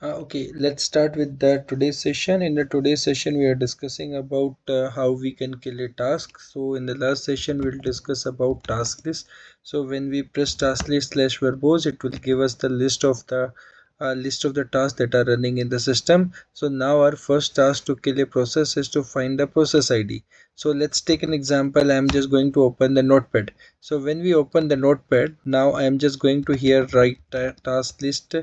Okay, let's start with the today's session. In the today's session, we are discussing about how we can kill a task. So in the last session, we'll discuss about task list. So when we press task list slash verbose, it will give us the list of the tasks that are running in the system. So now our first task to kill a process is to find the process ID. So let's take an example. I'm just going to open the notepad. So when we open the notepad, now I am just going to here write task list.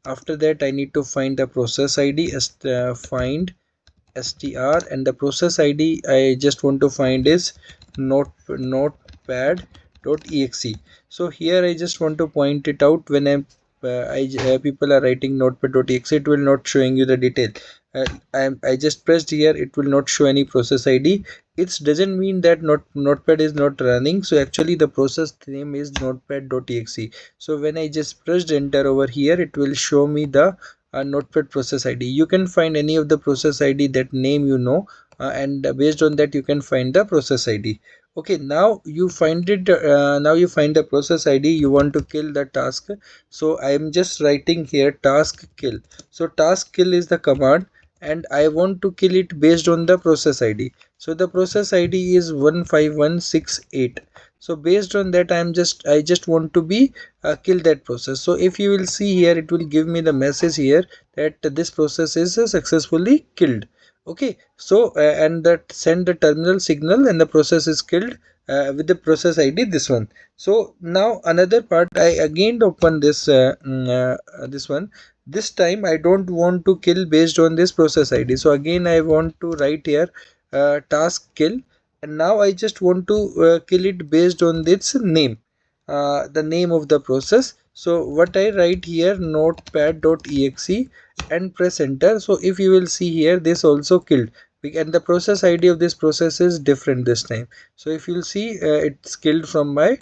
After that, I need to find the process ID as find str, and the process ID I just want to find is notepad.exe. So here I just want to point it out. When people are writing notepad.exe, it will not showing you the detail. I just pressed here, it will not show any process ID. It doesn't mean that notepad is not running. So actually the process name is notepad.exe. So when I just pressed enter over here, it will show me the notepad process ID. You can find any of the process ID that name and based on that you can find the process ID. Okay, now you find it. Now you find the process ID. You want to kill the task. So I am just writing here task kill. So task kill is the command, and I want to kill it based on the process ID. So the process ID is 15168. So based on that, I just want to be kill that process. So if you will see here, it will give me the message here that this process is successfully killed. Okay, so and that send the terminal signal and the process is killed with the process ID this one. So now another part, I again open this one. This time I don't want to kill based on this process ID. So again I want to write here task kill, and now I just want to kill it based on this name, the name of the process. So what I write here, notepad.exe, and press enter. So if you will see here, this also killed, and the process ID of this process is different this time. So if you'll see, it's killed from my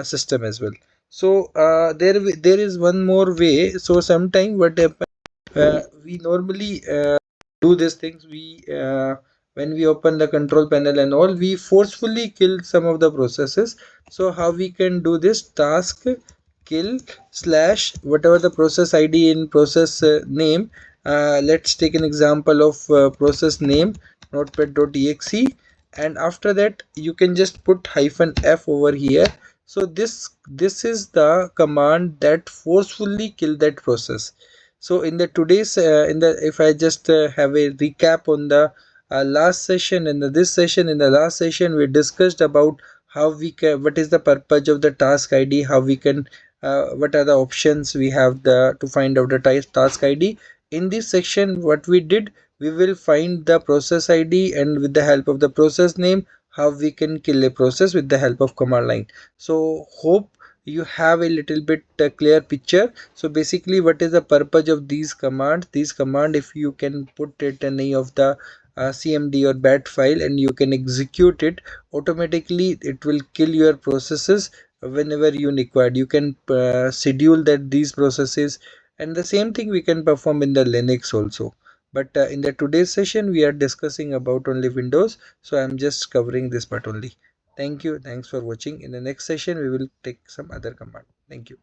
system as well. So there is one more way. So sometime what happens, we normally do these things. We When we open the control panel and all, we forcefully kill some of the processes. So how we can do this? Task kill slash whatever the process ID in process name. Let's take an example of process name, notepad.exe, and after that you can just put hyphen f over here. So this is the command that forcefully kill that process. So in the today's in the if I just have a recap on the last session, and this session, in the last session we discussed about how we can, what is the purpose of the task ID, how we can what are the options we have to find out the task ID. In this section what we did, we will find the process ID, and with the help of the process name, how we can kill a process with the help of command line. So hope you have a little bit clear picture. So basically, what is the purpose of these commands? These command, if you can put it in any of the cmd or bat file and you can execute it automatically, it will kill your processes whenever you required. You can schedule that these processes, and the same thing we can perform in the linux also. But in the today's session we are discussing about only windows, so I'm just covering this part only. Thank you, thanks for watching. In the next session we will take some other command. Thank you.